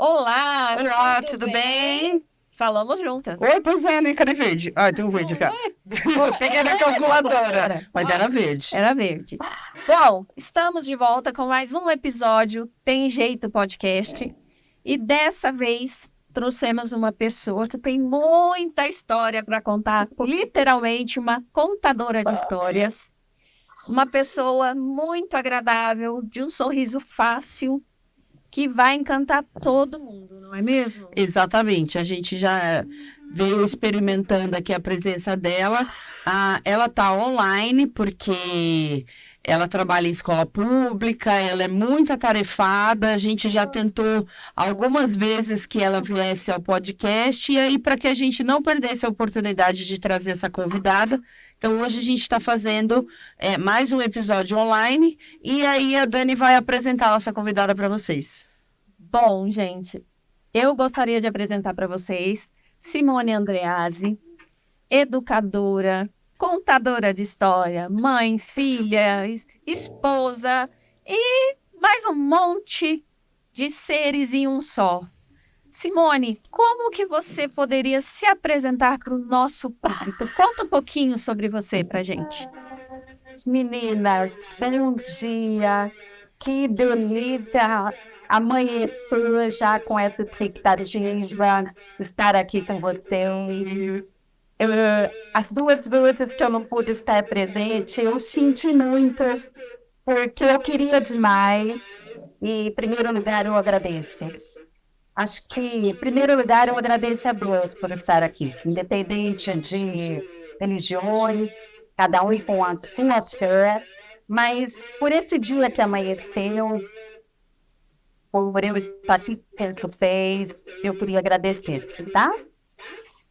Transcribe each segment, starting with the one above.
Olá, Olá, tudo tudo bem? bem? Falamos juntas. Oi, pois é, né? Cadê verde? Ah, tem um verde aqui, ó. Peguei na calculadora, mas era verde. Era verde. Bom, estamos de volta com mais um episódio Tem Jeito Podcast. E dessa vez trouxemos uma pessoa que tem muita história para contar, literalmente uma contadora de histórias. Uma pessoa muito agradável, de um sorriso fácil, que vai encantar todo mundo, não é mesmo? Exatamente, a gente já veio experimentando aqui a presença dela. Ela tá online porque ela trabalha em escola pública, ela é muito atarefada. A gente já tentou algumas vezes que ela viesse ao podcast, e aí, para que a gente não perdesse a oportunidade de trazer essa convidada, então hoje a gente está fazendo mais um episódio online, e aí a Dani vai apresentar a nossa convidada para vocês. Bom, gente, eu gostaria de apresentar para vocês Simone Andreazzi, educadora, contadora de história, mãe, filha, esposa e mais um monte de seres em um só. Simone, como que você poderia se apresentar para o nosso público? Conta um pouquinho sobre você para gente. Menina, bom dia. Que delícia amanhecer já com essa expectativa, estar aqui com você. As duas vezes que eu não pude estar presente, eu senti muito, porque eu queria demais. E, em primeiro lugar, eu agradeço. Acho que, em primeiro lugar, eu agradeço a Deus por estar aqui, independente de religiões, cada um com a sua fé, mas por esse dia que amanheceu, por eu estar aqui com vocês, eu queria agradecer, tá?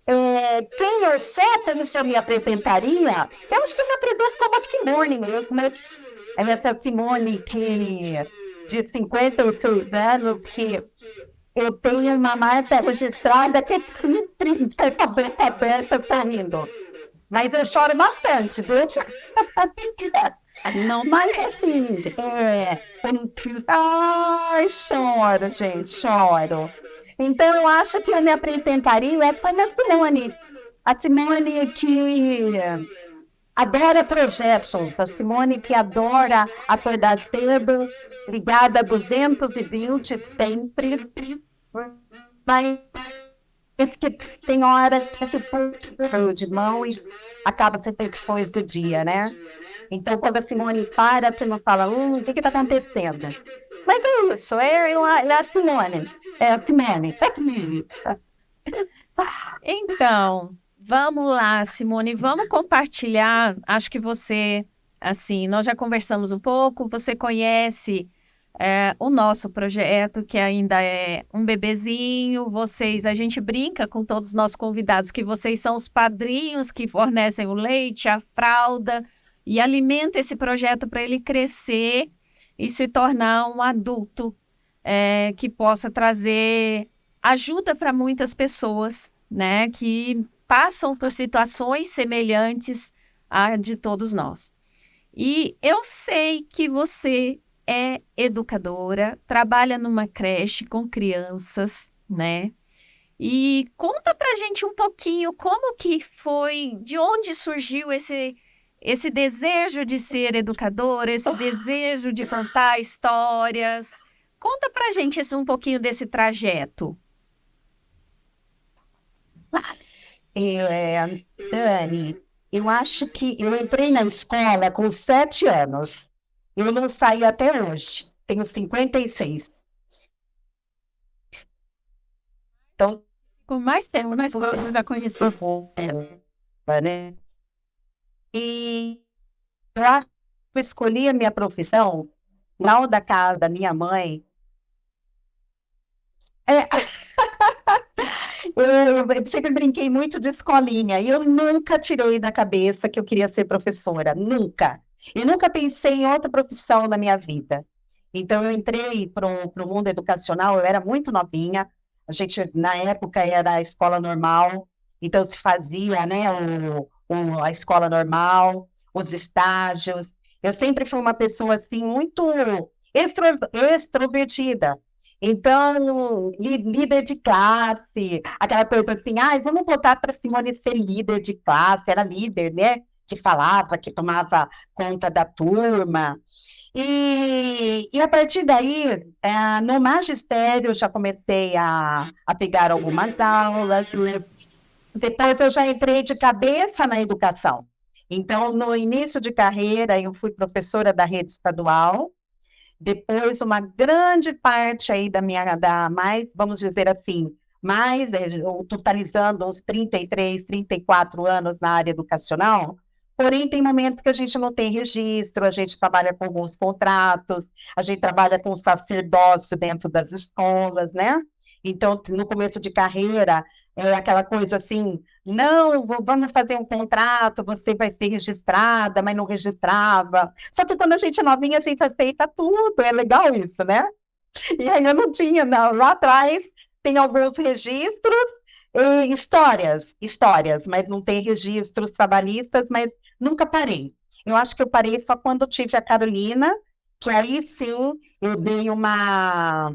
Quem eu certa no seu me apresentaria, eu acho que eu me apresento como a Simone mesmo, né? Essa Simone que, de 56 anos, que eu tenho uma marca registrada que é sempre de cabeça aberta sorrindo. Mas eu choro bastante, viu? Não, mas assim, ai, choro, gente, choro. Então eu acho que eu me apresentaria é para a Simone. A Simone que adora projetos, a Simone que adora acordar cedo, ligada a 220 sempre, mas que tem horas que se põe de mão e acaba as repetições do dia, né? Então, quando a Simone para, tu não fala, o que está acontecendo? Mas é isso, é a Simone. É a Simone. É a Simone. Então, vamos lá, Simone, vamos compartilhar. Acho que você, assim, nós já conversamos um pouco, você conhece o nosso projeto, que ainda é um bebezinho. Vocês, a gente brinca com todos os nossos convidados que vocês são os padrinhos que fornecem o leite, a fralda e alimenta esse projeto para ele crescer e se tornar um adulto que possa trazer ajuda para muitas pessoas, né, que passam por situações semelhantes à de todos nós. E eu sei que você é educadora, trabalha numa creche com crianças, né? E conta pra gente um pouquinho como que foi, de onde surgiu esse desejo de ser educadora, esse desejo de contar histórias. Conta pra gente um pouquinho desse trajeto. Dani, eu acho que eu entrei na escola com 7 anos. Eu não saí até hoje. Tenho 56. Então, Com mais tempo, mais eu já conheci. né? E eu escolhi a minha profissão mal da casa da minha mãe. É, eu sempre brinquei muito de escolinha e eu nunca tirei da cabeça que eu queria ser professora, nunca. E nunca pensei em outra profissão na minha vida. Então, eu entrei para o mundo educacional, eu era muito novinha, a gente, na época, era a escola normal, então se fazia, né, a escola normal, os estágios. Eu sempre fui uma pessoa, assim, muito extrovertida. Então, líder de classe, aquela coisa assim, ai, vamos botar para Simone ser líder de classe, era líder, né? Que falava, que tomava conta da turma. E a partir daí, no magistério, já comecei a pegar algumas aulas. Depois eu já entrei de cabeça na educação. Então, no início de carreira, eu fui professora da rede estadual. Depois, uma grande parte aí mais, vamos dizer assim, totalizando uns 33, 34 anos na área educacional. Porém, tem momentos que a gente não tem registro, a gente trabalha com alguns contratos, a gente trabalha com sacerdócio dentro das escolas, né? Então, no começo de carreira, é aquela coisa assim, não, vamos fazer um contrato, você vai ser registrada, mas não registrava. Só que quando a gente é novinha, a gente aceita tudo, é legal isso, né? E aí eu não tinha, não. Lá atrás tem alguns registros e histórias, mas não tem registros trabalhistas, mas nunca parei. Eu acho que eu parei só quando tive a Carolina, que aí sim eu dei uma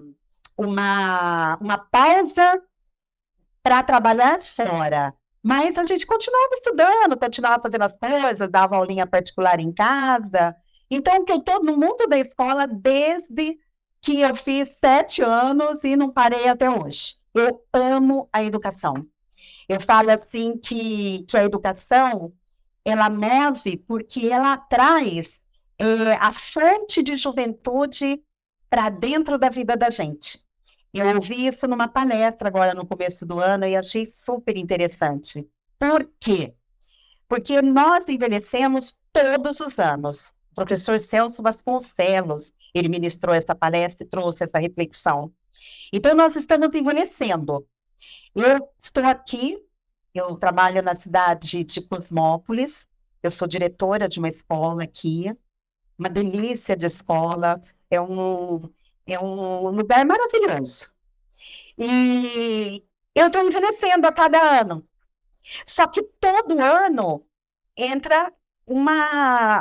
pausa para trabalhar fora. Mas a gente continuava estudando, continuava fazendo as coisas, dava aulinha particular em casa. Então, que eu estou no mundo da escola desde que eu fiz 7 anos e não parei até hoje. Eu amo a educação. Eu falo assim que a educação, ela move porque ela traz a fonte de juventude para dentro da vida da gente. Eu ouvi isso numa palestra agora no começo do ano e achei super interessante. Por quê? Porque nós envelhecemos todos os anos. O professor Celso Vasconcelos, ele ministrou essa palestra e trouxe essa reflexão. Então, nós estamos envelhecendo. Eu estou aqui, eu trabalho na cidade de Cosmópolis, eu sou diretora de uma escola aqui, uma delícia de escola, é um lugar maravilhoso. E eu estou envelhecendo a cada ano. Só que todo ano entra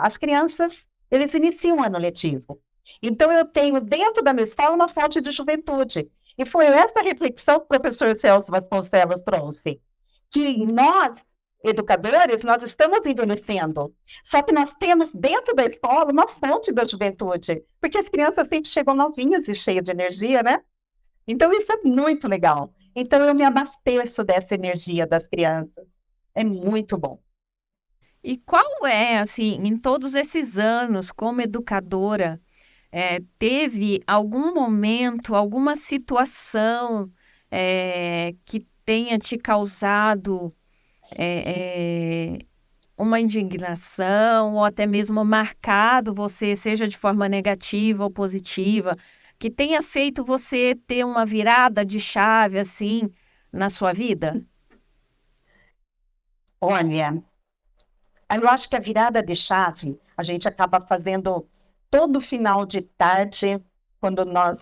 as crianças, eles iniciam o ano letivo. Então, eu tenho dentro da minha escola uma fonte de juventude. E foi essa reflexão que o professor Celso Vasconcelos trouxe, que nós, educadores, nós estamos envelhecendo. Só que nós temos dentro da escola uma fonte da juventude, porque as crianças sempre chegam novinhas e cheias de energia, né? Então, isso é muito legal. Então, eu me abasteço dessa energia das crianças. É muito bom. E qual é, assim, em todos esses anos como educadora, teve algum momento, alguma situação que tenha te causado uma indignação ou até mesmo marcado você, seja de forma negativa ou positiva, que tenha feito você ter uma virada de chave, assim, na sua vida? Olha, eu acho que a virada de chave a gente acaba fazendo todo final de tarde, quando nós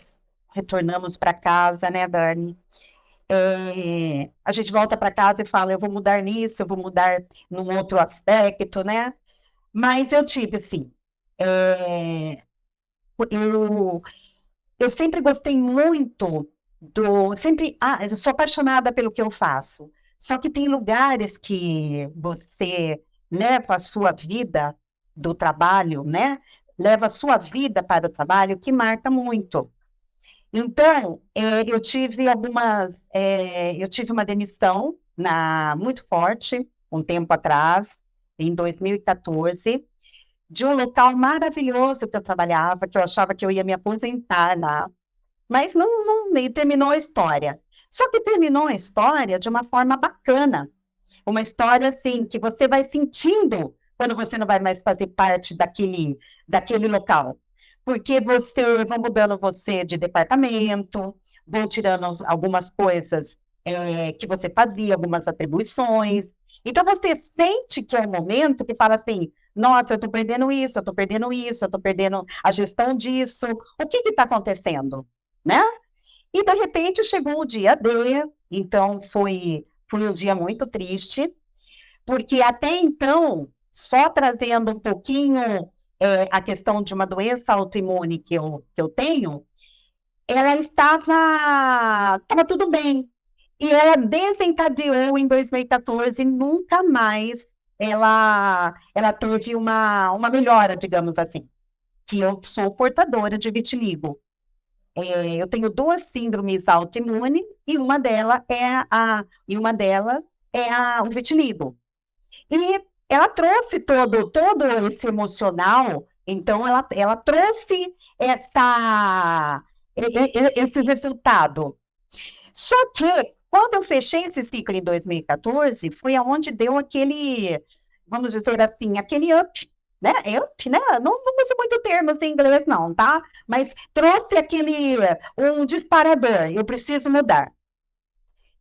retornamos para casa, né, Dani? A gente volta para casa e fala, eu vou mudar nisso, eu vou mudar num outro aspecto, né? Mas eu tive, assim, eu, eu sempre gostei muito eu sou apaixonada pelo que eu faço. Só que tem lugares que você leva a sua vida do trabalho, né? Leva a sua vida para o trabalho que marca muito. Então, eu tive uma demissão muito forte, um tempo atrás, em 2014, de um local maravilhoso que eu trabalhava, que eu achava que eu ia me aposentar lá. Mas não nem terminou a história. Só que terminou a história de uma forma bacana. Uma história, assim, que você vai sentindo quando você não vai mais fazer parte daquele local. Porque vão mudando você de departamento, vão tirando algumas coisas que você fazia, algumas atribuições. Então, você sente que é um momento que fala assim, nossa, eu estou perdendo isso, eu estou perdendo isso, eu estou perdendo a gestão disso. O que está acontecendo? Né? E, de repente, chegou o dia D, então foi um dia muito triste, porque até então, só trazendo um pouquinho a questão de uma doença autoimune que eu tenho, ela estava tudo bem. E ela desencadeou em 2014, e nunca mais ela teve uma melhora, digamos assim, que eu sou portadora de vitiligo. Eu tenho duas síndromes autoimunes e uma delas é o vitiligo. E ela trouxe todo esse emocional, então ela trouxe esse resultado. Só que, quando eu fechei esse ciclo em 2014, foi aonde deu aquele, vamos dizer assim, aquele up, né? Up, né? Não uso muito termo assim, em inglês, não, tá? Mas trouxe um disparador, eu preciso mudar.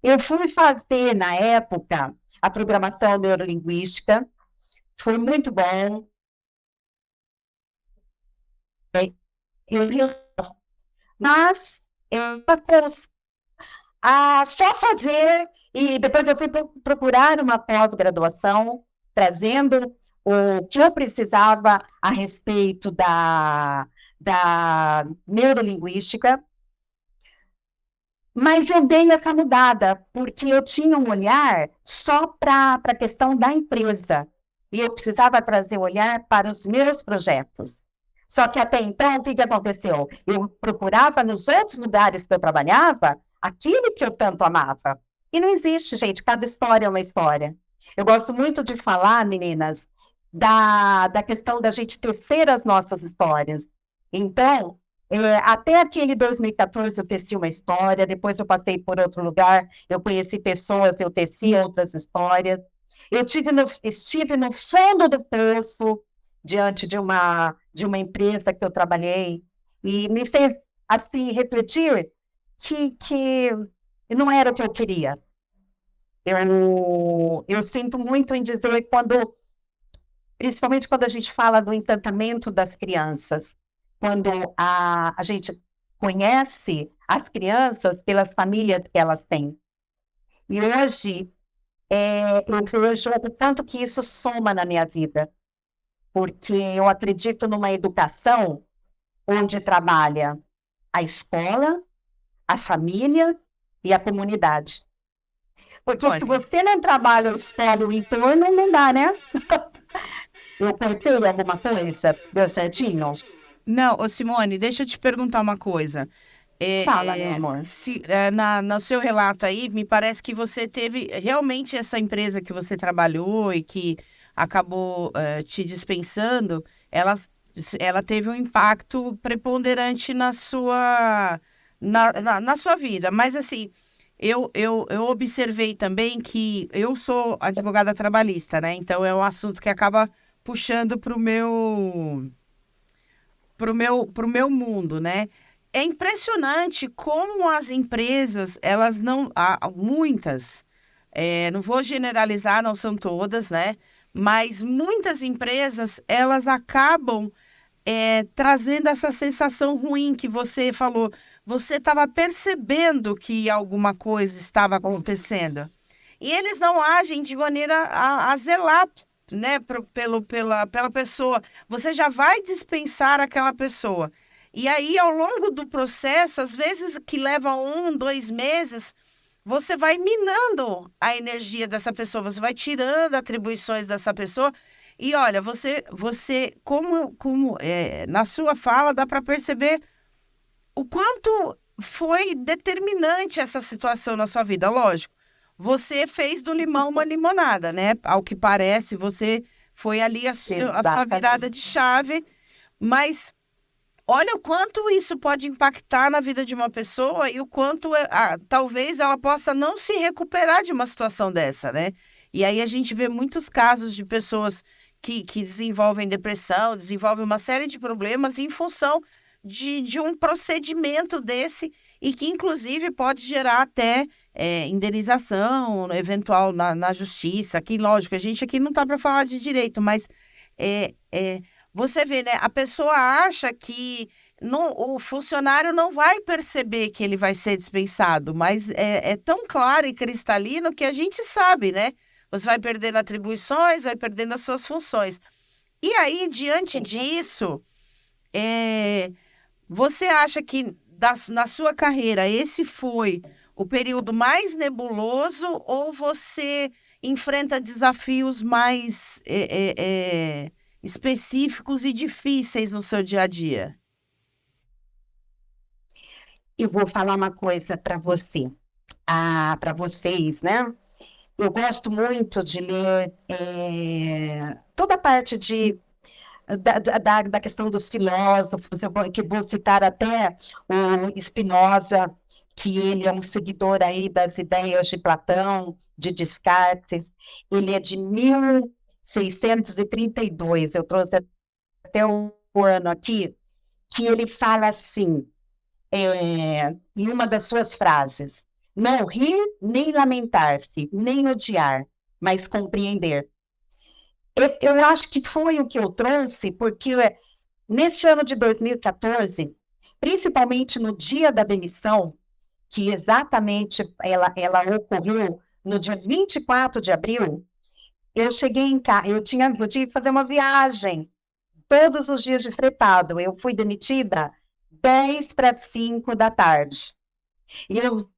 Eu fui fazer, na época, a programação neurolinguística, foi muito bom. Eu, mas eu só fazer, e depois eu fui procurar uma pós-graduação, trazendo o que eu precisava a respeito da neurolinguística, mas eu dei essa mudada, porque eu tinha um olhar só para a questão da empresa, e eu precisava trazer o olhar para os meus projetos. Só que até então, o que aconteceu? Eu procurava nos outros lugares que eu trabalhava aquilo que eu tanto amava. E não existe, gente, cada história é uma história. Eu gosto muito de falar, meninas, da questão da gente tecer as nossas histórias. Então, até aquele 2014 eu teci uma história, depois eu passei por outro lugar, eu conheci pessoas, eu teci outras histórias. Estive no fundo do poço, diante de uma empresa que eu trabalhei, e me fez, assim, refletir que não era o que eu queria. Eu sinto muito em dizer principalmente quando a gente fala do encantamento das crianças, quando a gente conhece as crianças pelas famílias que elas têm. E hoje, eu vejo o tanto que isso soma na minha vida, porque eu acredito numa educação onde trabalha a escola, a família e a comunidade. Porque se Olha, você não trabalha a escola e o entorno, não dá, né? Eu cortei alguma coisa? Deu certinho? não, ô Simone, deixa eu te perguntar uma coisa. Fala, meu amor. No seu relato aí, me parece que você teve realmente essa empresa que você trabalhou e que acabou te dispensando, ela teve um impacto preponderante na sua vida. Mas assim, eu observei também que eu sou advogada trabalhista, né? Então é um assunto que acaba puxando pro meu mundo, né? É impressionante como as empresas, elas não, há muitas, não vou generalizar, não são todas, né? Mas muitas empresas, elas acabam trazendo essa sensação ruim que você falou. Você estava percebendo que alguma coisa estava acontecendo. E eles não agem de maneira a zelar, né, pela pessoa. Você já vai dispensar aquela pessoa. E aí, ao longo do processo, às vezes que leva 1, 2 meses, você vai minando a energia dessa pessoa, você vai tirando atribuições dessa pessoa. E olha, na sua fala, dá para perceber o quanto foi determinante essa situação na sua vida. Lógico, você fez do limão uma limonada, né? Ao que parece, você foi ali a sua virada de chave, mas olha o quanto isso pode impactar na vida de uma pessoa e o quanto talvez ela possa não se recuperar de uma situação dessa, né? E aí a gente vê muitos casos de pessoas que desenvolvem depressão, desenvolvem uma série de problemas em função de um procedimento desse e que, inclusive, pode gerar até indenização eventual na justiça. Aqui, lógico, a gente aqui não está para falar de direito, mas você vê, né? A pessoa acha que o funcionário não vai perceber que ele vai ser dispensado, mas é tão claro e cristalino que a gente sabe, né? Você vai perdendo atribuições, vai perdendo as suas funções. E aí, diante disso, você acha que na sua carreira, esse foi o período mais nebuloso ou você enfrenta desafios mais específicos e difíceis no seu dia a dia? Eu vou falar uma coisa para você, para vocês, né? Eu gosto muito de ler toda a parte da questão dos filósofos, que vou citar até o Spinoza, que ele é um seguidor aí das ideias de Platão, de Descartes. Ele é de 1632, eu trouxe até o ano aqui, que ele fala assim, em uma das suas frases: não rir, nem lamentar-se, nem odiar, mas compreender. Eu acho que foi o que eu trouxe, porque nesse ano de 2014, principalmente no dia da demissão, que exatamente ela ocorreu no dia 24 de abril, eu cheguei em casa, eu tinha que fazer uma viagem todos os dias de fretado. Eu fui demitida 10 para 5 da tarde. E eu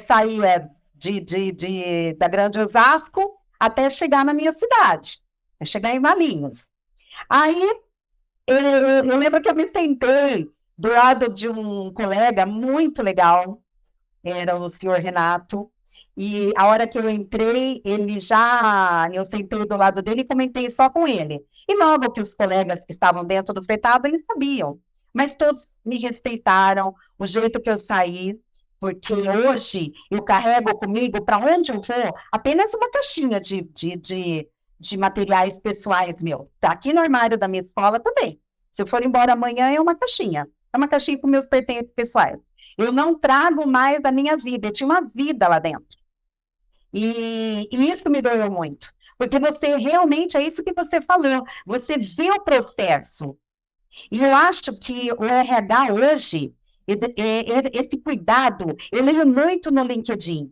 saía da Grande Osasco até chegar na minha cidade, até chegar em Valinhos. Aí eu lembro que eu me sentei do lado de um colega muito legal, era o senhor Renato, e a hora que eu entrei, eu sentei do lado dele e comentei só com ele. E logo que os colegas que estavam dentro do fretado, eles sabiam, mas todos me respeitaram, o jeito que eu saí, porque hoje eu carrego comigo, para onde eu vou, apenas uma caixinha de materiais pessoais meus. Está aqui no armário da minha escola também. Se eu for embora amanhã, é uma caixinha. É uma caixinha com meus pertences pessoais. Eu não trago mais a minha vida. Eu tinha uma vida lá dentro. E isso me doeu muito. Porque você realmente, é isso que você falou, você vê o processo. E eu acho que o RH hoje, esse cuidado, eu leio muito no LinkedIn,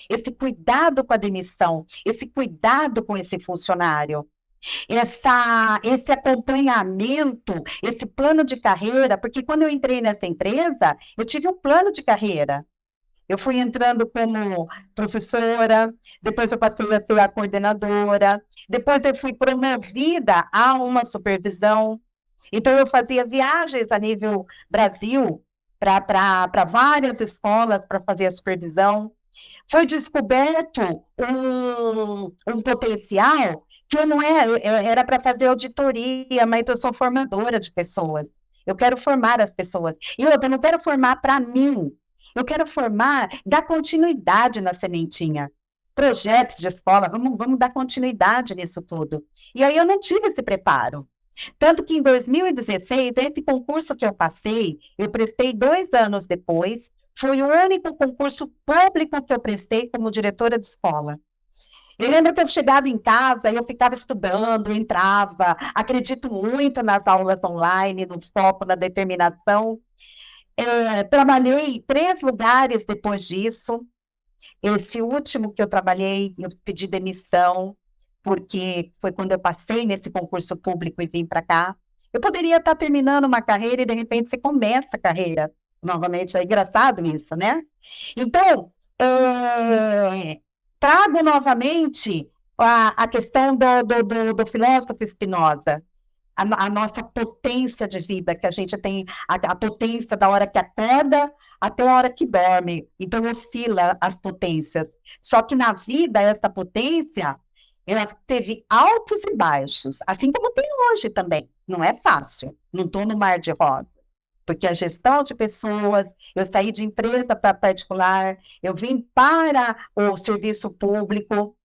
esse cuidado com a demissão, esse cuidado com esse funcionário, esse acompanhamento, esse plano de carreira, porque quando eu entrei nessa empresa, eu tive um plano de carreira. Eu fui entrando como professora, depois eu passei a ser a coordenadora, depois eu fui promovida a uma supervisão. Então, eu fazia viagens a nível Brasil para várias escolas para fazer a supervisão. Foi descoberto um potencial que eu não era para fazer auditoria, mas eu sou formadora de pessoas. Eu quero formar as pessoas. E eu não quero formar para mim. Eu quero formar, dar continuidade na sementinha. Projetos de escola, vamos dar continuidade nisso tudo. E aí eu não tive esse preparo. Tanto que em 2016, esse concurso que eu passei, eu prestei 2 anos depois, foi o único concurso público que eu prestei como diretora de escola. Eu lembro que eu chegava em casa e eu ficava estudando, entrava, acredito muito nas aulas online, no foco, na determinação. Trabalhei em 3 lugares depois disso. Esse último que eu trabalhei, eu pedi demissão, porque foi quando eu passei nesse concurso público e vim para cá. Eu poderia estar terminando uma carreira e, de repente, você começa a carreira. Novamente, é engraçado isso, né? Então, trago novamente a questão do filósofo Spinoza, a nossa potência de vida, que a gente tem, a potência da hora que acorda até a hora que dorme. Então, oscila as potências. Só que na vida, essa potência, ela teve altos e baixos, assim como tem hoje também. Não é fácil, não estou no mar de rosa. Porque a gestão de pessoas, eu saí de empresa para particular, eu vim para o serviço público,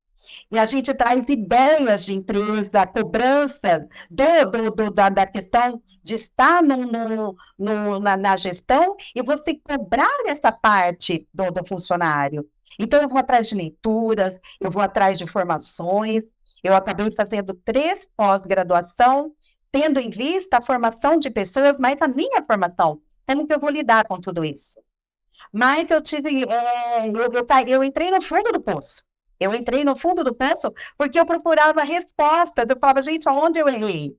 e a gente traz ideias de empresa, cobrança da questão de estar na gestão e você cobrar essa parte do funcionário. Então, eu vou atrás de leituras, eu vou atrás de formações, eu acabei fazendo 3 pós-graduação, tendo em vista a formação de pessoas, mas a minha formação, como que eu vou lidar com tudo isso? Mas eu tive, eu entrei no fundo do poço. Eu entrei no fundo do poço porque eu procurava respostas. Eu falava, gente, aonde eu errei?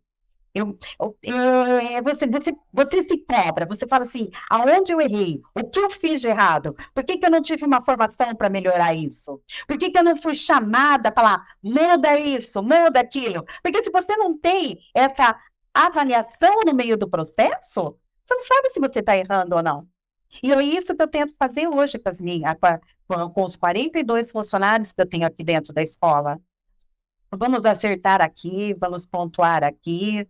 Você se cobra, você fala assim, aonde eu errei? O que eu fiz de errado? Por que que eu não tive uma formação para melhorar isso? Por que que eu não fui chamada para falar, muda isso, muda aquilo? Porque se você não tem essa avaliação no meio do processo, você não sabe se você está errando ou não. E é isso que eu tento fazer hoje com os 42 funcionários que eu tenho aqui dentro da escola. Vamos acertar aqui, vamos pontuar aqui,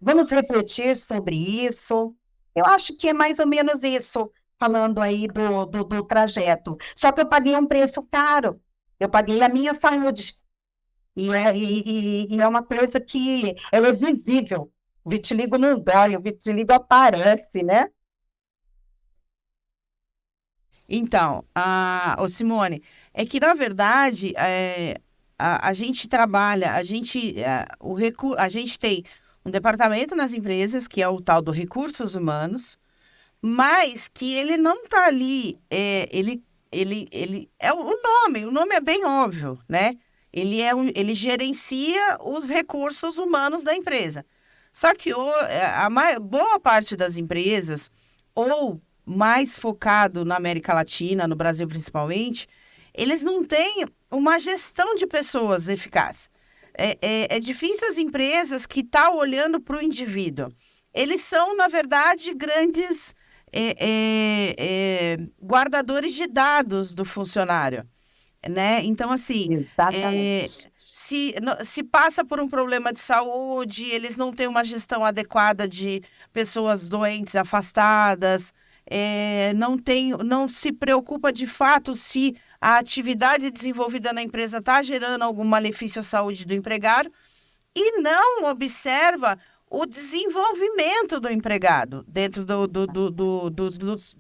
vamos refletir sobre isso. Eu acho que é mais ou menos isso, falando aí do trajeto. Só que eu paguei um preço caro, eu paguei a minha saúde. E é uma coisa que ela é visível. O vitiligo não dói, o vitiligo aparece, né? Então, ô Simone, é que na verdade a gente trabalha, a gente tem um departamento nas empresas, que é o tal do recursos humanos, mas que ele não está ali, ele é o nome é bem óbvio, né? Ele gerencia os recursos humanos da empresa. Só que boa parte das empresas, ou mais focado na América Latina, no Brasil principalmente, eles não têm uma gestão de pessoas eficaz. É difícil as empresas que estão olhando para o indivíduo. Eles são, na verdade, grandes guardadores de dados do funcionário, né? Então, assim, Exatamente. se passa por um problema de saúde, eles não têm uma gestão adequada de pessoas doentes, afastadas, não se preocupa de fato se a atividade desenvolvida na empresa está gerando algum malefício à saúde do empregado e não observa o desenvolvimento do empregado dentro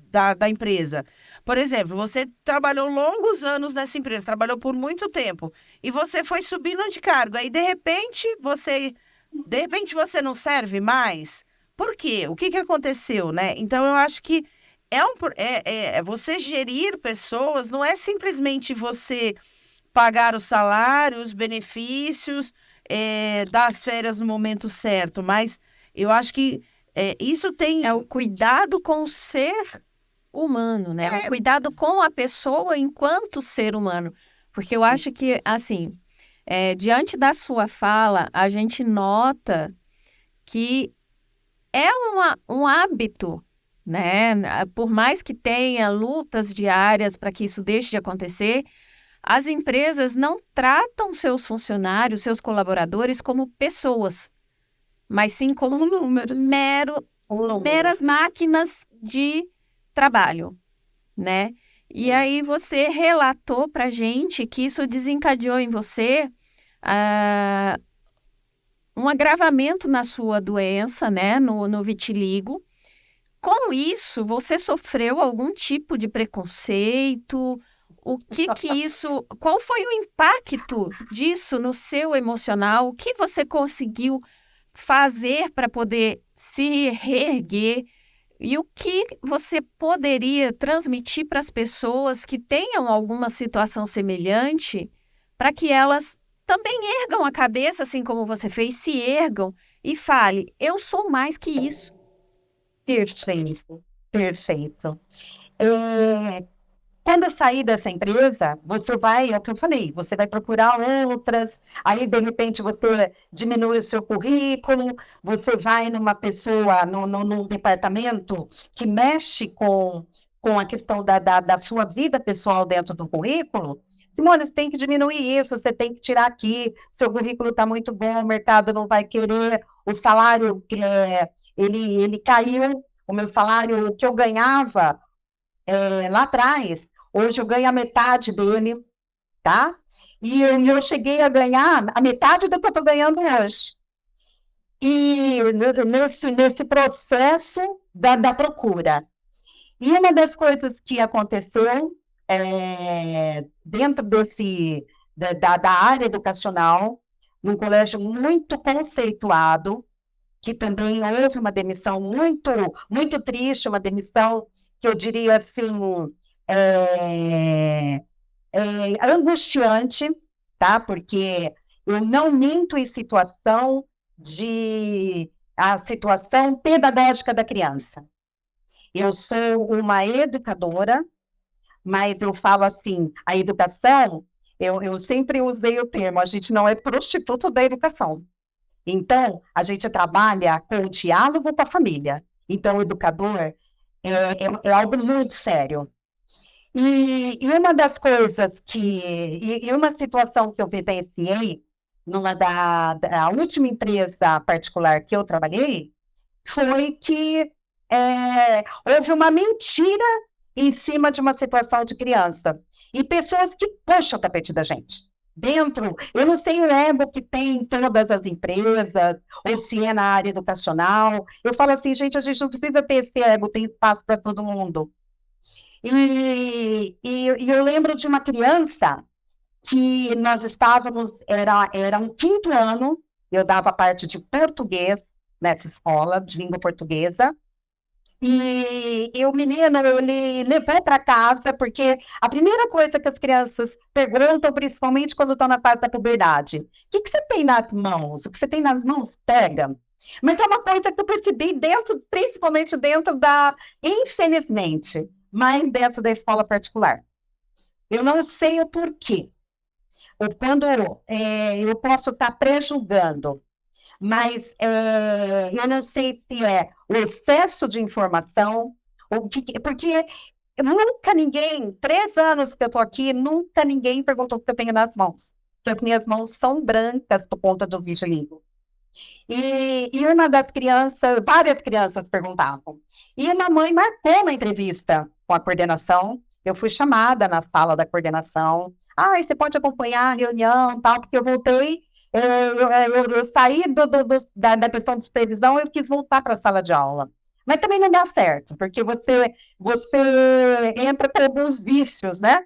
da empresa. Por exemplo, você trabalhou longos anos nessa empresa, trabalhou por muito tempo, e você foi subindo de cargo. Aí, de repente você não serve mais. Por quê? O que que aconteceu, né? Então, eu acho que você gerir pessoas não é simplesmente você pagar o salário, os benefícios, dar as férias no momento certo, mas eu acho que isso tem. É o cuidado com o ser humano, né? O cuidado com a pessoa enquanto ser humano. Porque eu acho que, assim, diante da sua fala, a gente nota que é um hábito, né? Por mais que tenha lutas diárias para que isso deixe de acontecer, as empresas não tratam seus funcionários, seus colaboradores como pessoas, mas sim como Números. meras máquinas de trabalho, né? E aí você relatou para a gente que isso desencadeou em você um agravamento na sua doença, né? No vitiligo. Com isso, você sofreu algum tipo de preconceito? O que que isso, qual foi o impacto disso no seu emocional? O que você conseguiu fazer para poder se reerguer? E o que você poderia transmitir para as pessoas que tenham alguma situação semelhante, para que elas também ergam a cabeça, assim como você fez, se ergam e fale, eu sou mais que isso. Perfeito, perfeito. É, quando eu sair dessa empresa, você vai, é o que eu falei, você vai procurar outras, aí de repente você diminui o seu currículo, você vai numa pessoa, num departamento que mexe com a questão da sua vida pessoal dentro do currículo. Simone, você tem que diminuir isso, você tem que tirar aqui, seu currículo está muito bom, o mercado não vai querer, o salário, ele caiu, o meu salário, o que eu ganhava lá atrás, hoje eu ganho a metade dele, tá? E eu cheguei a ganhar a metade do que eu estou ganhando hoje. E nesse processo da procura. E uma das coisas que aconteceu dentro da área educacional, num colégio muito conceituado, que também houve uma demissão muito, muito triste, uma demissão que eu diria assim, é, angustiante, tá? Porque eu não minto em situação a situação pedagógica da criança. Eu sou uma educadora, mas eu falo assim, a educação, eu sempre usei o termo, a gente não é prostituto da educação. Então, a gente trabalha com o diálogo com a família. Então, o educador é algo muito sério. E uma das coisas e uma situação que eu vivenciei numa da última empresa particular que eu trabalhei, foi que houve uma mentira em cima de uma situação de criança. E pessoas que puxam o tapete da gente. Dentro, eu não sei o ego que tem em todas as empresas, ou se é na área educacional. Eu falo assim, gente, a gente não precisa ter esse ego, tem espaço para todo mundo. E eu lembro de uma criança que nós estávamos, era um quinto ano, eu dava parte de português nessa escola, de língua portuguesa, e o menino, ele levou para casa, porque a primeira coisa que as crianças perguntam, principalmente quando estão na fase da puberdade, o que você tem nas mãos? O que você tem nas mãos, pega. Mas é uma coisa que eu percebi dentro, principalmente dentro infelizmente, mas dentro da escola particular. Eu não sei o porquê. Ou quando eu posso estar pré-julgando, mas eu não sei se é o excesso de informação, porque nunca ninguém, 3 anos que eu estou aqui, nunca ninguém perguntou o que eu tenho nas mãos, porque as minhas mãos são brancas por conta do vitiligo. E uma das crianças, várias crianças perguntavam, e uma mãe marcou uma entrevista com a coordenação. Eu fui chamada na sala da coordenação. Você pode acompanhar a reunião, tal, porque eu voltei, eu saí da questão de supervisão, eu quis voltar para a sala de aula. Mas também não dá certo, porque você entra com alguns vícios, né?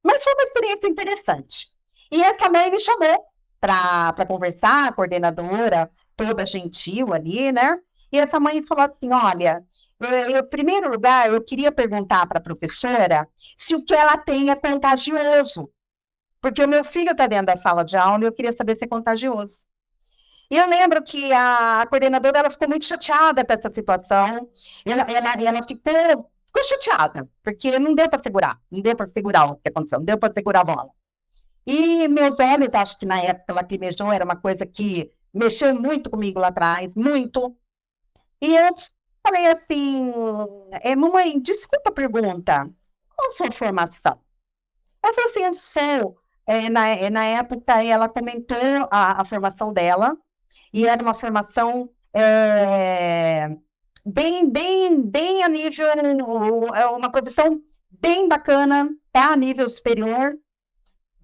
Mas foi uma experiência interessante. E essa mãe me chamou para conversar, a coordenadora, toda gentil ali, né? E essa mãe falou assim, olha, em primeiro lugar, eu queria perguntar para a professora se o que ela tem é contagioso, porque o meu filho está dentro da sala de aula e eu queria saber se é contagioso. E eu lembro que a coordenadora ela ficou muito chateada com essa situação, ela ficou chateada, porque não deu para segurar, não deu para segurar o que aconteceu, não deu para segurar a bola. E meus olhos, acho que na época ela lacrimejou, era uma coisa que mexeu muito comigo lá atrás, muito. E eu falei assim, mamãe, desculpa a pergunta, qual a sua formação? Ela falou assim, eu sou. Na época, ela comentou a formação dela, e era uma formação bem a nível, uma profissão bem bacana, tá a nível superior,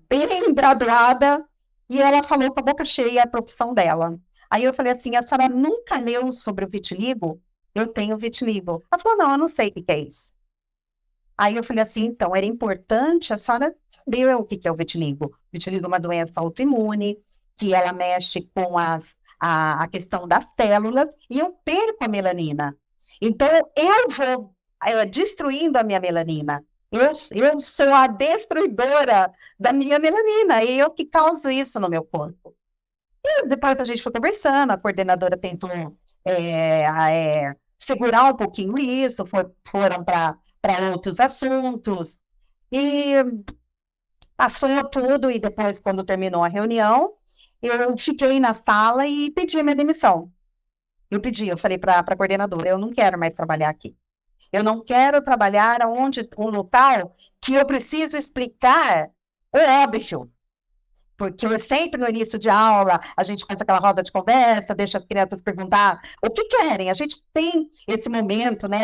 bem graduada, e ela falou com a boca cheia a profissão dela. Aí eu falei assim, a senhora nunca leu sobre o vitiligo? Eu tenho vitiligo. Ela falou, não, eu não sei o que é isso. Aí eu falei assim, então, era importante a senhora saber o que é o vitiligo. O vitiligo é uma doença autoimune, que ela mexe com a questão das células, e eu perco a melanina. Então, eu vou destruindo a minha melanina. Eu sou a destruidora da minha melanina, e eu que causo isso no meu corpo. E depois a gente foi conversando, a coordenadora tentou segurar um pouquinho isso, foram para outros assuntos, e passou tudo, e depois, quando terminou a reunião, eu fiquei na sala e pedi a minha demissão. Eu falei para a coordenadora, eu não quero mais trabalhar aqui. Eu não quero trabalhar um local que eu preciso explicar o óbvio. Porque sempre no início de aula, a gente faz aquela roda de conversa, deixa as crianças perguntar o que querem. A gente tem esse momento, né,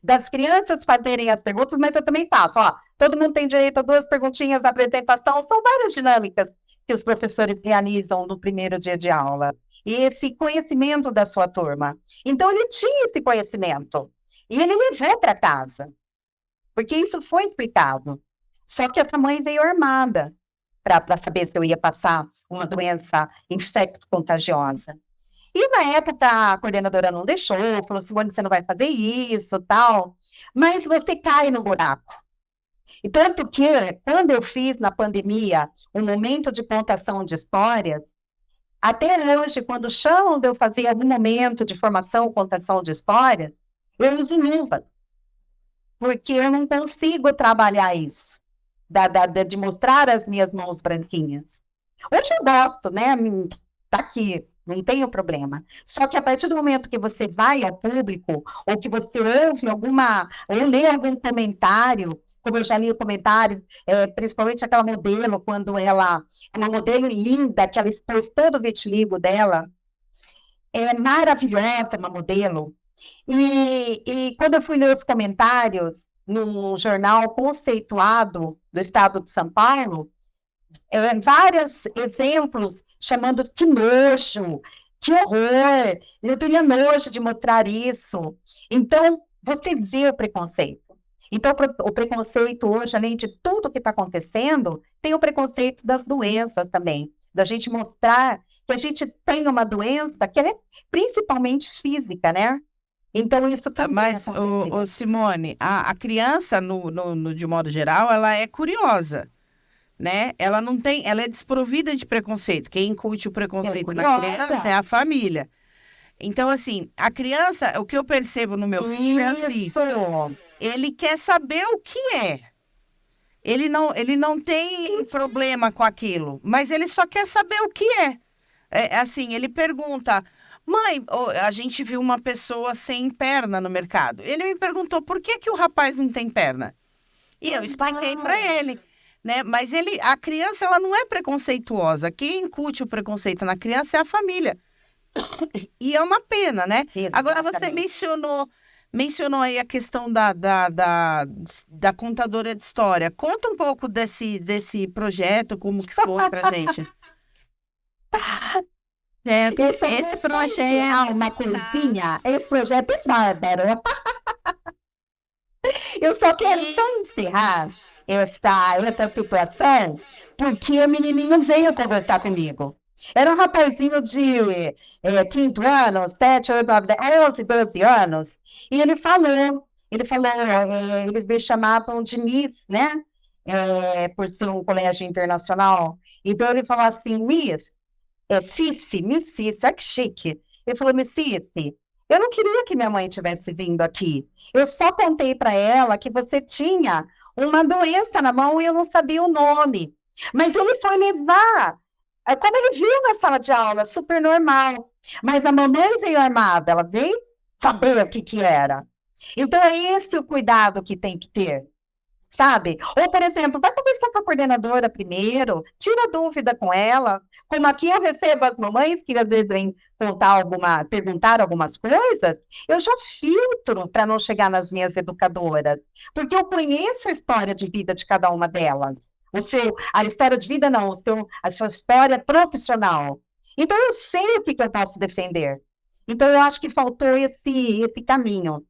das crianças fazerem as perguntas, mas eu também faço. Todo mundo tem direito a 2 perguntinhas da apresentação. São várias dinâmicas que os professores realizam no primeiro dia de aula. E esse conhecimento da sua turma. Então, ele tinha esse conhecimento. E ele levou para casa. Porque isso foi explicado. Só que essa mãe veio armada para saber se eu ia passar uma doença infecto-contagiosa. E na época a coordenadora não deixou, falou, Simone, você não vai fazer isso, tal. Mas você cai no buraco. E tanto que, quando eu fiz na pandemia um momento de contação de histórias, Até hoje, quando chamam de eu fazer algum momento de formação, contação de história, eu uso luva, porque eu não consigo trabalhar isso, de mostrar as minhas mãos branquinhas. Hoje eu gosto, né? Tá aqui, não tenho problema. Só que a partir do momento que você vai ao público, ou que você ouve ou lê algum comentário, como eu já li o comentário, principalmente aquela modelo, quando ela é uma modelo linda, que ela expôs todo o vitiligo dela, é maravilhosa, uma modelo. E quando eu fui ler os comentários num jornal conceituado do estado de São Paulo, vários exemplos chamando que nojo, que horror, eu teria nojo de mostrar isso. Então, você vê o preconceito. Então, o preconceito hoje, além de tudo que está acontecendo, tem o preconceito das doenças também, da gente mostrar que a gente tem uma doença que é principalmente física, né? Então, isso também Mas, aconteceu. Simone, a criança, de modo geral, ela é curiosa, né? Ela não tem, ela é desprovida de preconceito. Quem incute o Ela é preconceito na criança é curiosa. a família. Então, assim, a criança, o que eu percebo no meu filho é assim, Isso. ele quer saber o que é. Ele não tem problema com aquilo, mas ele só quer saber o que é. É assim, ele pergunta, mãe, a gente viu uma pessoa sem perna no mercado. Ele me perguntou por que que o rapaz não tem perna. E eu expliquei para ele, né? Mas a criança, ela não é preconceituosa. Quem incute o preconceito na criança é a família. E é uma pena, né? Agora você Exatamente. mencionou aí a questão da contadora de história. Conta um pouco desse projeto, como que foi pra gente. Esse projeto. Uma coisinha, esse projeto é bárbaro. Eu só quero só encerrar essa situação, porque o menininho veio conversar comigo. Era um rapazinho de quinto ano, 7, 8, 9, 10, 11, 12 anos, e ele falou, eles me chamavam de Miss, né? Por ser um colégio internacional. Então ele falou assim, Miss, Miss Cici, olha que chique. Ele falou, Miss Cici, eu não queria que minha mãe tivesse vindo aqui. Eu só contei para ela que você tinha uma doença na mão e eu não sabia o nome. Mas ele foi levar. Como ele viu na sala de aula, super normal. Mas a mamãe veio armada, ela veio saber o que que era. Então é esse o cuidado que tem que ter. Sabe? Ou, por exemplo, vai conversar com a coordenadora primeiro, tira dúvida com ela. Como aqui eu recebo as mamães que às vezes vêm perguntar algumas coisas, eu já filtro para não chegar nas minhas educadoras, porque eu conheço a história de vida de cada uma delas. A história de vida não, a sua história profissional. Então eu sei o que eu posso defender. Então eu acho que faltou esse caminho.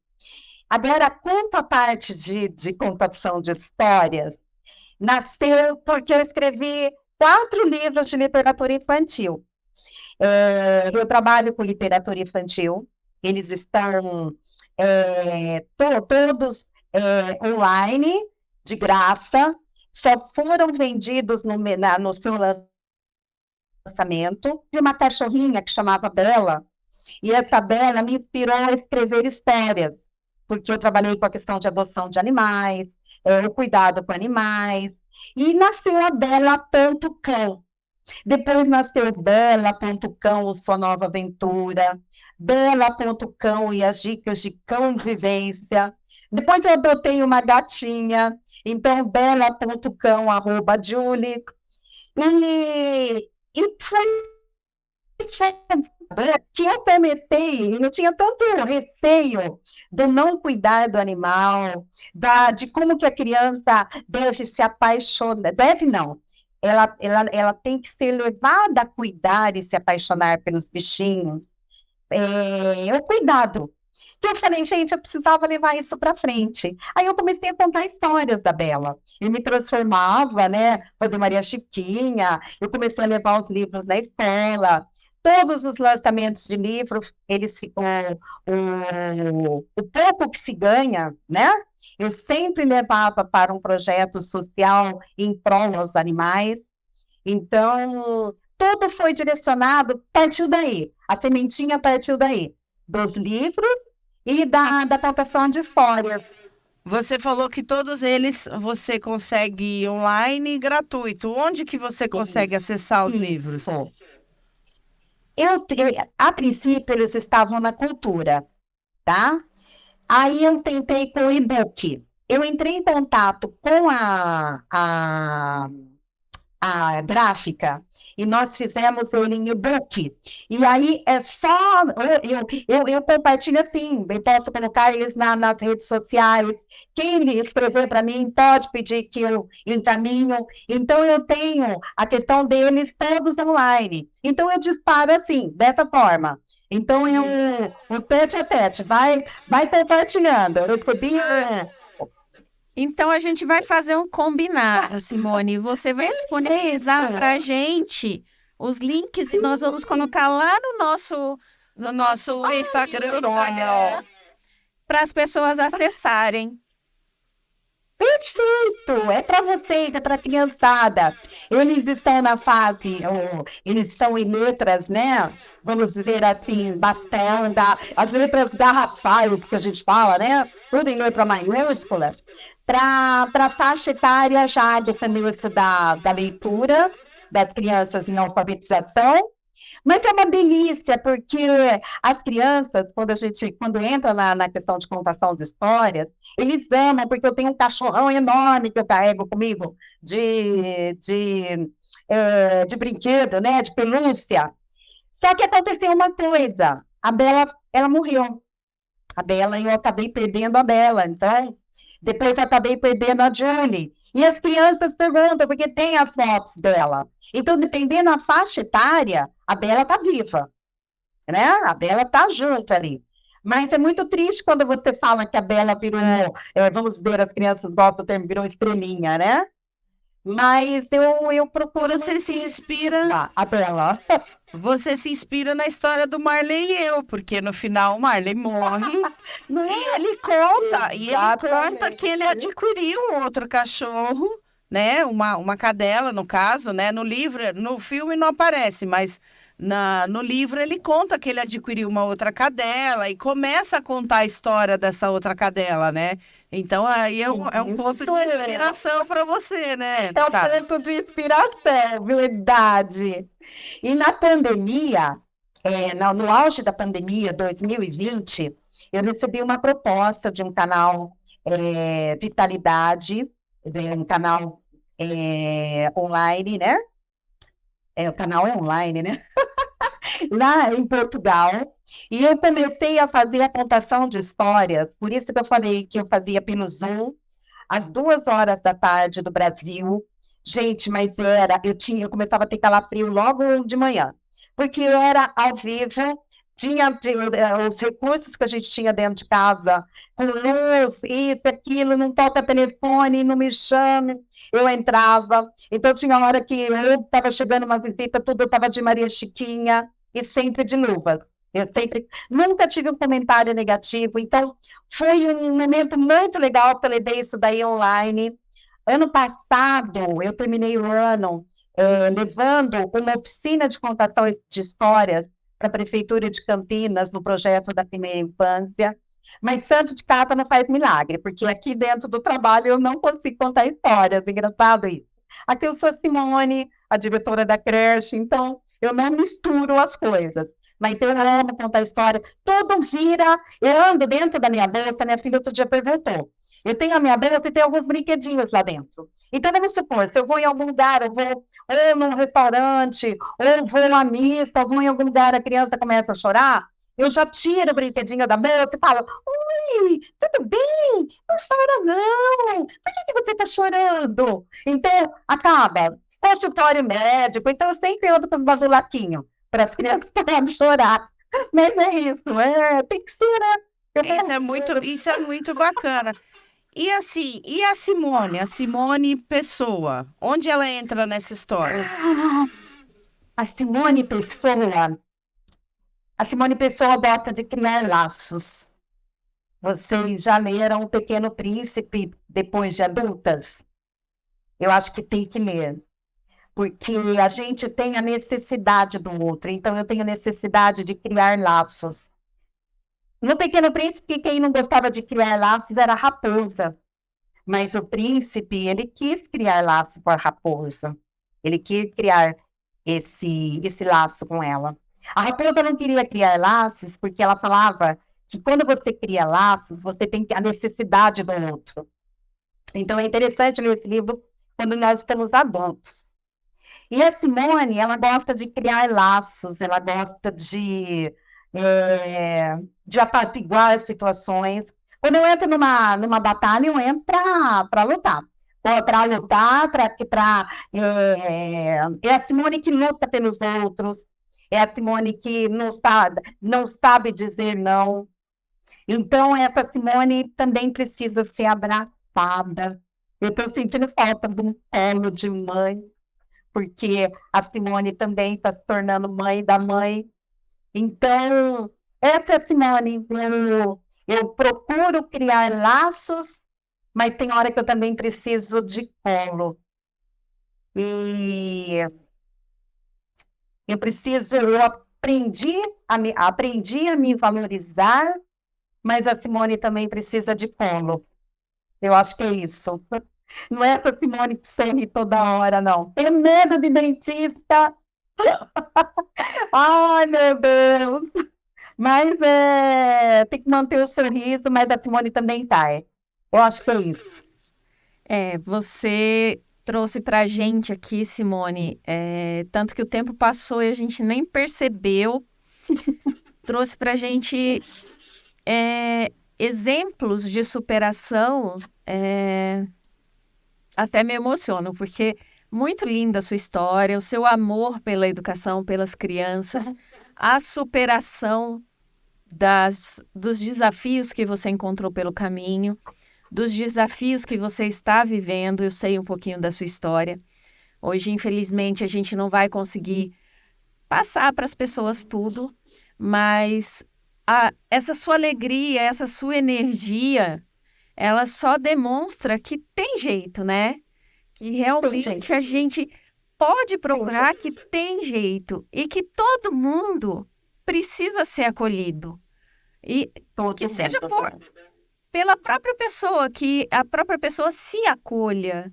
Agora, quanto à parte de contação de histórias, nasceu porque eu escrevi 4 livros de literatura infantil. Eu trabalho com literatura infantil, eles estão todos online, de graça, só foram vendidos no seu lançamento. De uma cachorrinha que chamava Bela, e essa Bela me inspirou a escrever histórias, porque eu trabalhei com a questão de adoção de animais, o cuidado com animais, e nasceu a Bela.cão. Depois nasceu Bela.cão, Sua Nova Aventura, Bela.cão e as Dicas de Convivência. Depois eu adotei uma gatinha, então Bela.cão, @Julie. E foi que eu comecei, eu tinha tanto receio do não cuidar do animal, de como que a criança deve se apaixonar, deve não, ela tem que ser levada a cuidar e se apaixonar pelos bichinhos, o cuidado. Que eu falei, gente, eu precisava levar isso para frente. Aí eu comecei a contar histórias da Bela. Eu me transformava, né? Fazer Maria Chiquinha. Eu comecei a levar os livros na escola. Todos os lançamentos de livros, o pouco que se ganha, né? Eu sempre levava para um projeto social em prol aos animais. Então, tudo foi direcionado, partiu daí. A sementinha partiu daí. Dos livros e da captação de histórias. Você falou que todos eles você consegue online e gratuito. Onde que você consegue acessar os livros? Isso. A princípio, eles estavam na cultura, tá? Aí eu tentei com o e-book. Eu entrei em contato com a gráfica e nós fizemos ele em e-book. E aí é só. Eu compartilho assim, eu posso colocar eles nas redes sociais. Quem escrever para mim pode pedir que eu encaminho. Então eu tenho a questão deles todos online. Então eu disparo assim, dessa forma. Então o tete a tete, vai compartilhando. Eu recebi. Então, a gente vai fazer um combinado, Simone. Você vai disponibilizar para a gente os links e nós vamos colocar lá No nosso Instagram. para as pessoas acessarem. Perfeito! É para vocês, é para a criançada. Eles estão na fase, eles estão em letras, né? Vamos dizer assim, bastão, as letras garrafais que a gente fala, né? Tudo em letra maiúscula. Para a faixa etária já defendeu isso da leitura das crianças em alfabetização. Mas é uma delícia, porque as crianças, quando entra na questão de contação de histórias, eles amam, porque eu tenho um cachorrão enorme que eu carrego comigo de brinquedo, né, de pelúcia. Só que aconteceu uma coisa, a Bela, ela morreu. A Bela, eu acabei perdendo a Bela, então, depois eu acabei perdendo a Julie. E as crianças perguntam, porque tem as fotos dela. Então, dependendo da faixa etária, a Bela está viva, né? A Bela está junto ali. Mas é muito triste quando você fala que a Bela virou, vamos dizer, as crianças gostam do termo, virou estrelinha, né? Mas eu procuro... Você se inspira... A Bela. Você se inspira na história do Marley e eu, porque no final o Marley morre e ele conta que ele adquiriu um outro cachorro, né? Uma cadela, no caso, né? No livro, no filme não aparece, mas no livro ele conta que ele adquiriu uma outra cadela e começa a contar a história dessa outra cadela, né? Então aí é um ponto de inspiração para você, né? É um ponto de inspiração, verdade. E na pandemia, no auge da pandemia, 2020, eu recebi uma proposta de um canal Vitalidade, um canal online, né? O canal é online, né? Lá em Portugal, e eu comecei a fazer a contação de histórias, por isso que eu falei que eu fazia pelo Zoom, às 2 horas da tarde do Brasil. Gente, mas eu começava a ter calafrio logo de manhã, porque era ao vivo, tinha os recursos que a gente tinha dentro de casa, com luz, isso, aquilo, não toca telefone, não me chame, eu entrava. Então tinha hora que eu estava chegando uma visita, tudo eu estava de Maria Chiquinha, e sempre de luvas. Eu nunca tive um comentário negativo, então foi um momento muito legal que eu levei isso daí online. Ano passado, eu terminei o ano levando uma oficina de contação de histórias para a Prefeitura de Campinas, no projeto da primeira infância. Mas santo de casa não faz milagre, porque aqui dentro do trabalho eu não consigo contar histórias, engraçado isso. Aqui eu sou a Simone, a diretora da creche, então eu não misturo as coisas. Mas eu amo contar história, tudo vira, eu ando dentro da minha bolsa, minha filha outro dia perguntou, eu tenho a minha bolsa e tem alguns brinquedinhos lá dentro. Então, vamos supor, se eu vou em algum lugar, eu vou ou num restaurante, ou vou numa missa, ou vou em algum lugar, a criança começa a chorar, eu já tiro o brinquedinho da bolsa e falo, oi, tudo bem? Não chora não, por que você está chorando? Então, acaba, consultório médico, então eu sempre ando com os badulaquinhos, para as crianças pararem de chorar. Mas é isso, tem que ser, né? Isso é muito bacana. E assim, e a Simone Pessoa, onde ela entra nessa história? A Simone Pessoa gosta de criar laços. Vocês já leram O Pequeno Príncipe depois de adultas? Eu acho que tem que ler. porque a gente tem a necessidade do outro, então eu tenho necessidade de criar laços. No Pequeno Príncipe, quem não gostava de criar laços era a raposa, mas o príncipe, ele quis criar laço com a raposa, ele quis criar esse laço com ela. A raposa não queria criar laços porque ela falava que quando você cria laços, você tem a necessidade do outro. Então é interessante ler esse livro quando nós estamos adultos. E a Simone, ela gosta de criar laços, ela gosta de apaziguar as situações. Quando eu entro numa batalha, eu entro para lutar. Para lutar, é a Simone que luta pelos outros, é a Simone que não sabe dizer não. Então, essa Simone também precisa ser abraçada. Eu estou sentindo falta de um colo de mãe, porque a Simone também está se tornando mãe da mãe. Então, essa é a Simone. Eu procuro criar laços, mas tem hora que eu também preciso de colo. E eu aprendi a me valorizar, mas a Simone também precisa de colo. Eu acho que é isso. Não é essa Simone que sorri toda hora, não. Tenho medo de dentista. Ai, meu Deus. Mas tem que manter o sorriso, mas a Simone também tá. Eu acho que é isso. Você trouxe para a gente aqui, Simone, tanto que o tempo passou e a gente nem percebeu, trouxe para a gente exemplos de superação, até me emociono, porque muito linda a sua história, o seu amor pela educação, pelas crianças, a superação dos desafios que você encontrou pelo caminho, dos desafios que você está vivendo. Eu sei um pouquinho da sua história. Hoje, infelizmente, a gente não vai conseguir passar para as pessoas tudo, mas essa sua alegria, essa sua energia, ela só demonstra que tem jeito, né? Que realmente a gente pode procurar que tem jeito e que todo mundo precisa ser acolhido. E que seja pela própria pessoa, que a própria pessoa se acolha,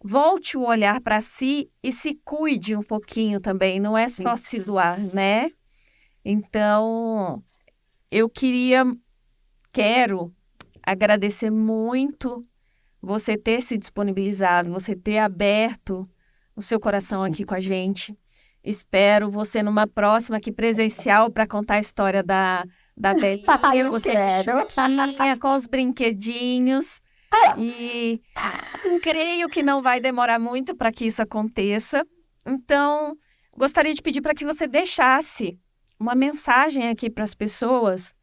volte o olhar para si e se cuide um pouquinho também, não é só se doar, né? Então, eu quero agradecer muito você ter se disponibilizado, você ter aberto o seu coração aqui com a gente. Espero você numa próxima aqui presencial para contar a história da Belinha, você com os brinquedinhos. E creio que não vai demorar muito para que isso aconteça. Então, gostaria de pedir para que você deixasse uma mensagem aqui para as pessoas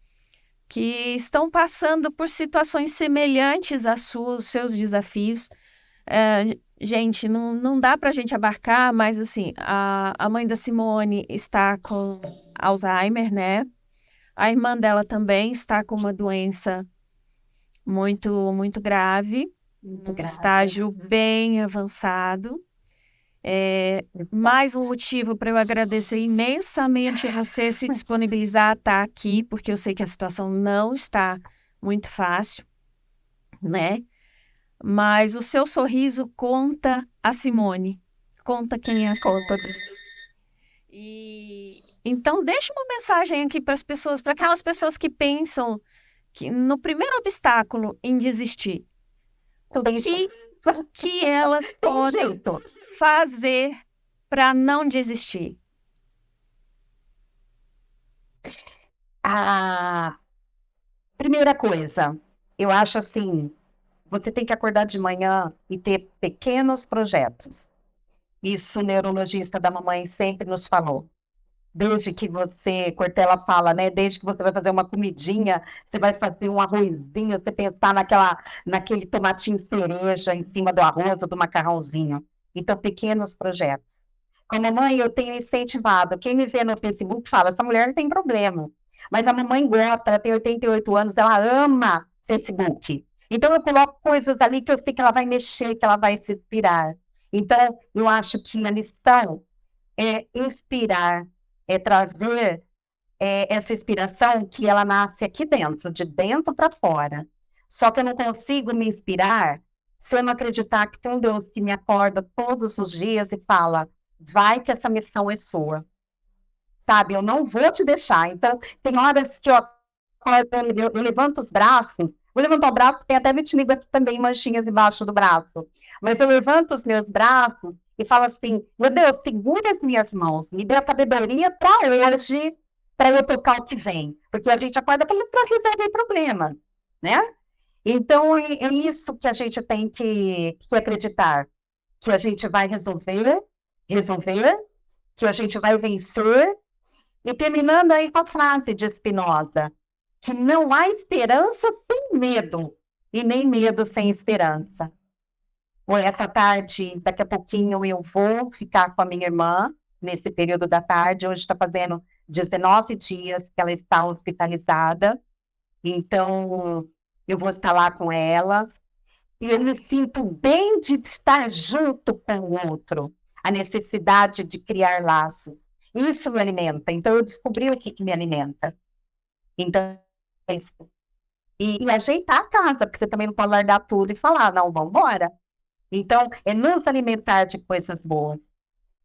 que estão passando por situações semelhantes às seus desafios. Gente, não dá para a gente abarcar, mas assim, a mãe da Simone está com Alzheimer, né? A irmã dela também está com uma doença muito, muito grave, estágio bem avançado. Mais um motivo para eu agradecer imensamente a você se disponibilizar a estar aqui, porque eu sei que a situação não está muito fácil, né? Mas o seu sorriso conta a Simone, conta quem é a Simone. E então deixa uma mensagem aqui para as pessoas, para aquelas pessoas que pensam que no primeiro obstáculo em desistir, o que elas podem fazer para não desistir? A primeira coisa, eu acho assim, você tem que acordar de manhã e ter pequenos projetos. Isso o neurologista da mamãe sempre nos falou. Desde que você, Cortella fala, né? Desde que você vai fazer uma comidinha, você vai fazer um arrozinho, você pensar naquele tomatinho cereja em cima do arroz ou do macarrãozinho. Então, pequenos projetos. Com a mamãe, eu tenho incentivado. Quem me vê no Facebook fala, essa mulher não tem problema. Mas a mamãe gosta, ela tem 88 anos, ela ama Facebook. Então, eu coloco coisas ali que eu sei que ela vai mexer, que ela vai se inspirar. Então, eu acho que a lição é inspirar, é trazer essa inspiração que ela nasce aqui dentro, de dentro para fora. Só que eu não consigo me inspirar se eu não acreditar que tem um Deus que me acorda todos os dias e fala, vai que essa missão é sua. Sabe, eu não vou te deixar. Então, tem horas que eu acordo, eu levanto os braços, vou levantar o braço, tem até vitiligo aqui também, manchinhas embaixo do braço. Mas eu levanto os meus braços e falo assim, meu Deus, segura as minhas mãos, me dê a sabedoria para hoje, para eu tocar o que vem. Porque a gente acorda para resolver problemas, né? Então, é isso que a gente tem que acreditar. Que a gente vai resolver, que a gente vai vencer. E terminando aí com a frase de Spinoza, que não há esperança sem medo, e nem medo sem esperança. Essa tarde, daqui a pouquinho, eu vou ficar com a minha irmã, nesse período da tarde. Hoje está fazendo 19 dias que ela está hospitalizada. Então, eu vou estar lá com ela. E eu me sinto bem de estar junto com o outro. A necessidade de criar laços. Isso me alimenta. Então, eu descobri o que me alimenta. Então, é isso. E ajeitar a casa, porque você também não pode largar tudo e falar, não, vamos embora. Então, é nos alimentar de coisas boas.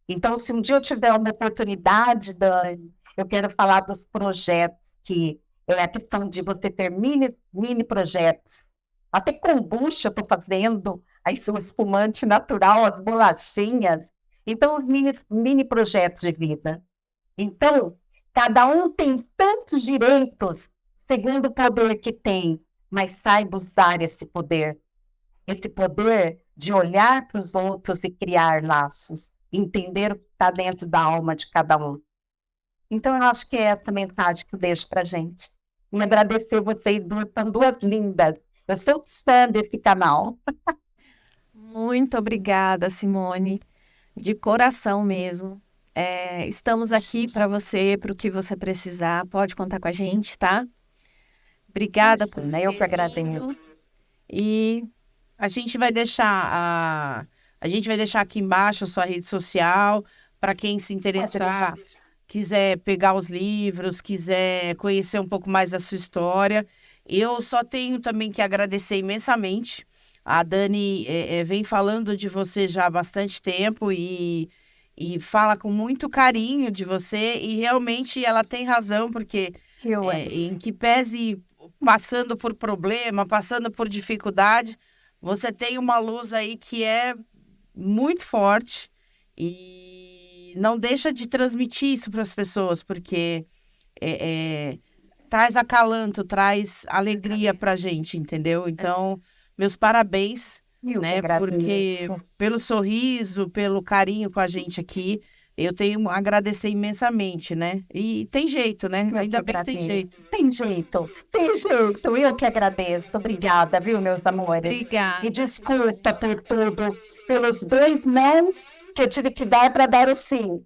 Então, se um dia eu tiver uma oportunidade, Dani, eu quero falar dos projetos, que é a questão de você ter mini projetos. Até kombucha eu estou fazendo, aí o espumante natural, as bolachinhas. Então, os mini projetos de vida. Então, cada um tem tantos direitos, segundo o poder que tem, mas saiba usar esse poder. Esse poder de olhar para os outros e criar laços, entender o que está dentro da alma de cada um. Então, eu acho que é essa mensagem que eu deixo para a gente. E agradecer vocês duas, são duas lindas. Eu sou fã desse canal. Muito obrigada, Simone, de coração mesmo. Estamos aqui para você, para o que você precisar. Pode contar com a gente, tá? Obrigada por Eu que ter agradeço. vindo. E A gente vai deixar aqui embaixo a sua rede social para quem se interessar, quiser pegar os livros, quiser conhecer um pouco mais da sua história. Eu só tenho também que agradecer imensamente. A Dani vem falando de você já há bastante tempo e fala com muito carinho de você, e realmente ela tem razão, porque em que pese passando por problema, passando por dificuldade, você tem uma luz aí que é muito forte e não deixa de transmitir isso para as pessoas, porque traz acalanto, traz alegria para a gente, entendeu? Então, meus parabéns, né? Porque pelo sorriso, pelo carinho com a gente aqui, eu tenho a agradecer imensamente, né? E tem jeito, né? Ainda bem que tem jeito. Tem jeito. Eu que agradeço. Obrigada, viu, meus amores? obrigada. E desculpa por tudo, pelos 2 nãos que eu tive que dar para dar o sim.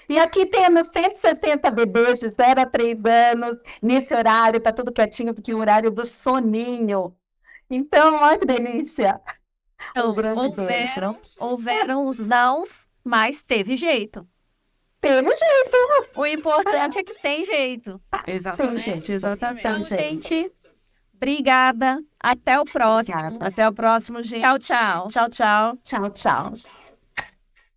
E aqui temos 160 bebês de 0 a 3 anos, nesse horário, tá tudo quietinho, porque é o horário do soninho. Então, olha que delícia. Então, grande beijo. houveram os nãos, mas teve jeito. Temos jeito. O importante é que tem jeito. Exatamente, exatamente. Então, gente, obrigada. Até o próximo. Obrigada. Até o próximo, gente. Tchau, tchau. Tchau, tchau. Tchau, tchau.